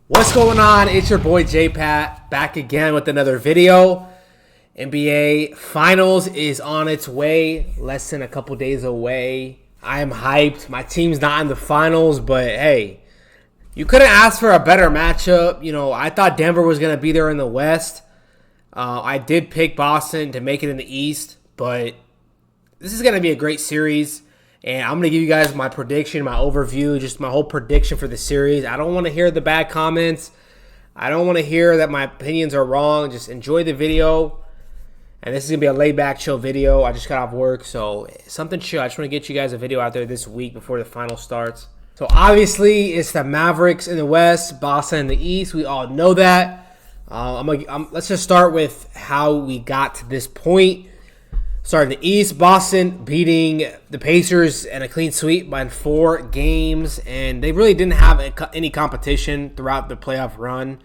What's going on? It's your boy JAYPAT back again with another video. NBA Finals is on its way, less than a couple days away. I am hyped. My team's not in the finals, but hey, you couldn't ask for a better matchup. You know, I thought Denver was going to be there in the West. I did pick Boston to make it in the East, but this is going to be a great series. And I'm going to give you guys my prediction, my overview, just my whole prediction for the series. I don't want to hear the bad comments. I don't want to hear that my opinions are wrong. Just enjoy the video. And this is going to be a laid-back, chill video. I just got off work, so something chill. I just want to get you guys a video out there this week before the final starts. So obviously, it's the Mavericks in the West, Boston in the East. We all know that. Let's just start with how we got to this point. Starting the East, Boston beating the Pacers in a clean sweep by 4 games, and they really didn't have any competition throughout the playoff run.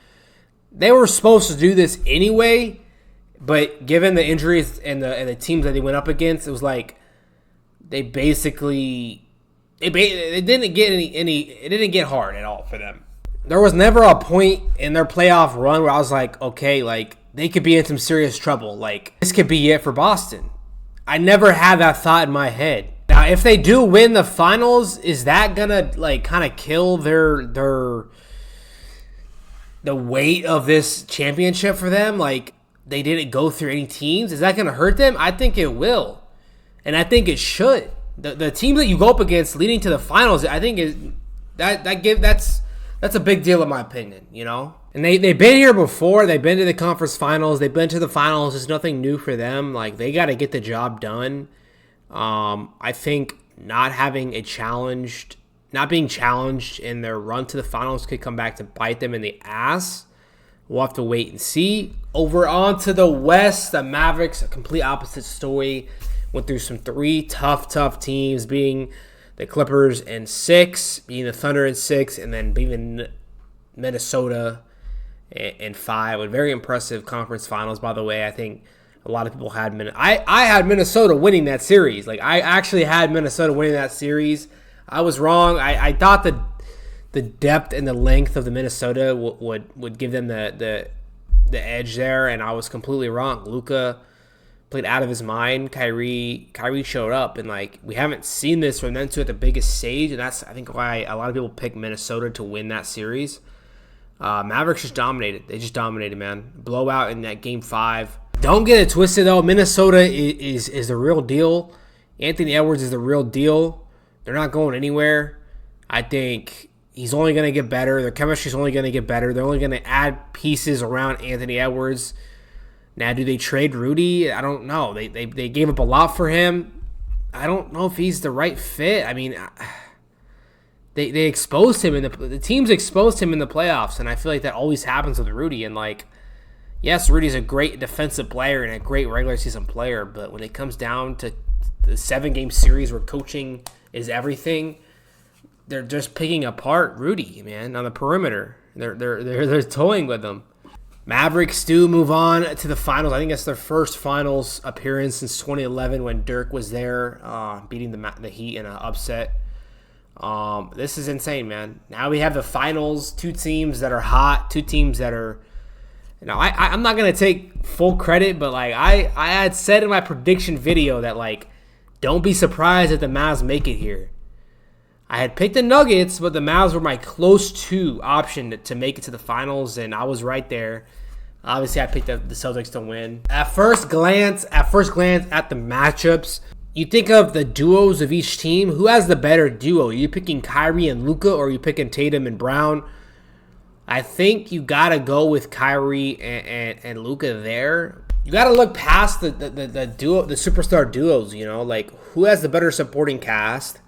They were supposed to do this anyway, but given the injuries and the teams that they went up against, it was like they basically it didn't get it didn't get hard at all for them. There was never a point in their playoff run where I was like, okay, like they could be in some serious trouble. Like this could be it for Boston. I never had that thought in my head. Now, if they do win the finals, is that gonna like kind of kill the weight of this championship for them? Like they didn't go through any teams. Is that gonna hurt them? I think it will, and I think it should. The teams that you go up against leading to the finals, I think that's a big deal in my opinion. You know. And they've been here before. They've been to the conference finals. They've been to the finals. It's nothing new for them. Like, they got to get the job done. I think not being challenged in their run to the finals could come back to bite them in the ass. We'll have to wait and see. Over onto the West, the Mavericks, a complete opposite story. Went through some 3 tough teams, being the Clippers in 6, being the Thunder in 6, and then being Minnesota in 5. A very impressive conference finals, by the way. I think a lot of people had I had Minnesota winning that series. Like, I actually had Minnesota winning that series. I was wrong. I thought the depth and the length of the Minnesota would give them the edge there, and I was completely wrong. Luka played out of his mind. Kyrie showed up, and like we haven't seen this from them two at the biggest stage, and that's I think why a lot of people pick Minnesota to win that series. Mavericks just dominated. They just dominated, man. Blowout in that game 5. Don't get it twisted, though. Minnesota is the real deal. Anthony Edwards is the real deal. They're not going anywhere. I think he's only going to get better. Their chemistry is only going to get better. They're only going to add pieces around Anthony Edwards. Now, do they trade Rudy? I don't know. They gave up a lot for him. I don't know if he's the right fit. I mean, They exposed him the teams exposed him in the playoffs, and I feel like that always happens with Rudy. And like, yes, Rudy's a great defensive player and a great regular season player, but when it comes down to the 7-game series where coaching is everything, they're just picking apart Rudy, man, on the perimeter. They're toying with him. Mavericks do move on to the finals. I think that's their first finals appearance since 2011 when Dirk was there, beating the Heat in an upset. This is insane, man. Now we have the finals, 2 teams that are hot, 2 teams that are, you know, I'm not going to take full credit, but like I had said in my prediction video that like, don't be surprised if the Mavs make it here. I had picked the Nuggets, but the Mavs were my close to option to make it to the finals, and I was right there. Obviously, I picked the Celtics to win. At first glance at the matchups, you think of the duos of each team. Who has the better duo? Are you picking Kyrie and Luka, or are you picking Tatum and Brown? I think you got to go with Kyrie and Luka there. You got to look past the duo, the superstar duos, you know? Like, who has the better supporting cast?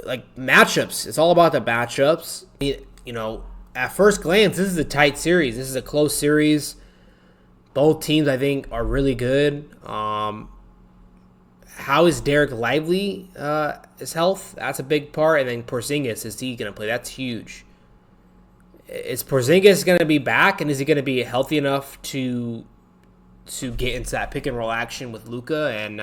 Like, matchups. It's all about the matchups. You know, at first glance, this is a tight series. This is a close series. Both teams, I think, are really good. How is Derek Lively, his health? That's a big part. And then Porzingis, is he going to play? That's huge. Is Porzingis going to be back, and is he going to be healthy enough to get into that pick and roll action with Luka and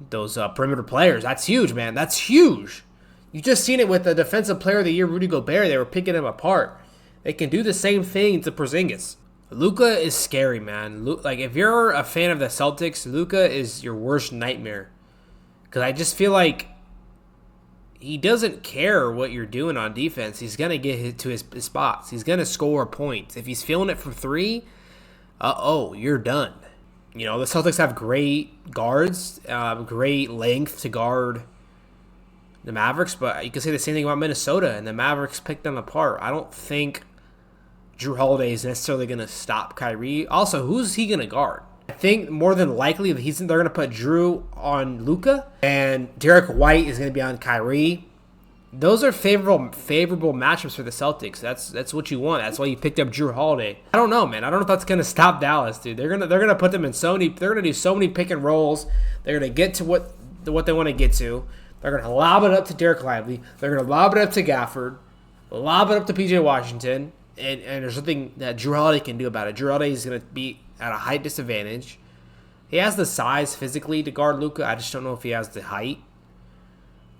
those perimeter players? That's huge, man. That's huge. You just seen it with the Defensive Player of the Year, Rudy Gobert. They were picking him apart. They can do the same thing to Porzingis. Luka is scary, man. Like, if you're a fan of the Celtics, Luka is your worst nightmare. Because I just feel like he doesn't care what you're doing on defense. He's going to get to his spots. He's going to score points. If he's feeling it from three, you're done. You know, the Celtics have great guards, great length to guard the Mavericks, but you can say the same thing about Minnesota, and the Mavericks picked them apart. I don't think Drew Holiday is necessarily going to stop Kyrie. Also, who's he going to guard? I think more than likely they're going to put Drew on Luka, and Derek White is going to be on Kyrie. Those are favorable matchups for the Celtics. That's what you want. That's why you picked up Drew Holiday. I don't know, man. I don't know if that's going to stop Dallas, dude. They're gonna put them in so many. They're gonna do so many pick and rolls. They're gonna get to what they want to get to. They're going to lob it up to Derek Lively. They're going to lob it up to Gafford. Lob it up to P.J. Washington. And there's something that Drew Holiday can do about it. Drew Holiday is going to be at a height disadvantage. He has the size physically to guard Luka. I just don't know if he has the height.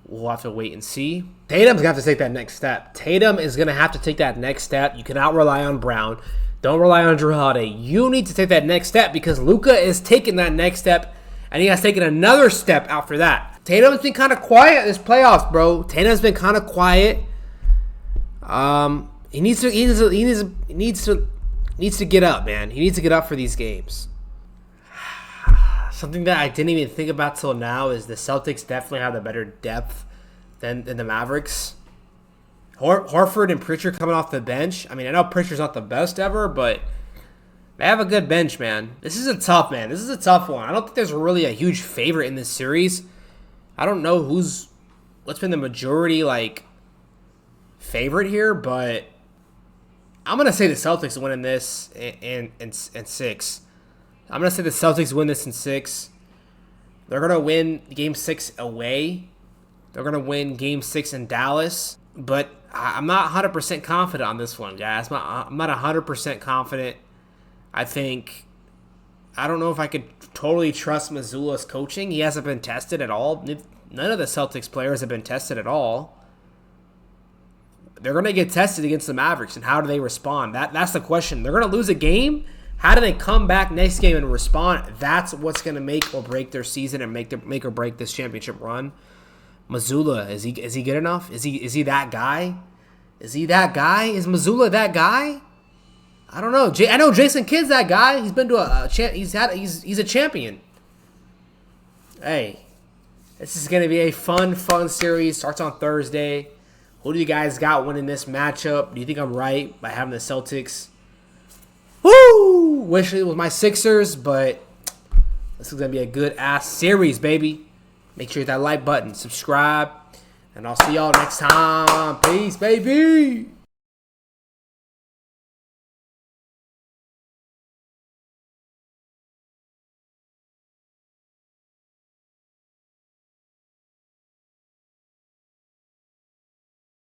We'll have to wait and see. Tatum's going to have to take that next step. Tatum is going to have to take that next step. You cannot rely on Brown. Don't rely on Drew Holiday. You need to take that next step because Luka is taking that next step, and he has taken another step after that. Tatum's been kind of quiet this playoffs, bro. Tatum's been kind of quiet. He needs to get up, man. He needs to get up for these games. Something that I didn't even think about till now is the Celtics definitely have the better depth than the Mavericks. Horford and Pritchard coming off the bench. I mean, I know Pritchard's not the best ever, but they have a good bench, man. This is a tough one. I don't think there's really a huge favorite in this series. I don't know what's been the majority favorite here, but I'm gonna say the Celtics winning this in 6. I'm gonna say the Celtics win this in 6. They're gonna win Game 6 away. They're gonna win Game 6 in Dallas, but I'm not 100% confident on this one, guys. I'm not 100% confident. I don't know if I could totally trust Mazzulla's coaching. He hasn't been tested at all. None of the Celtics players have been tested at all. They're going to get tested against the Mavericks, and how do they respond? That's the question. They're going to lose a game. How do they come back next game and respond? That's what's going to make or break their season and make or break this championship run. Mazzulla, is he good enough? Is he that guy? Is he that guy? Is Mazzulla that guy? I don't know. I know Jason Kidd's that guy. He's been to he's a champion. Hey, this is gonna be a fun series. Starts on Thursday. Who do you guys got winning this matchup? Do you think I'm right by having the Celtics? Woo! Wish it was my Sixers, but this is gonna be a good ass series, baby. Make sure you hit that like button, subscribe, and I'll see y'all next time. Peace, baby.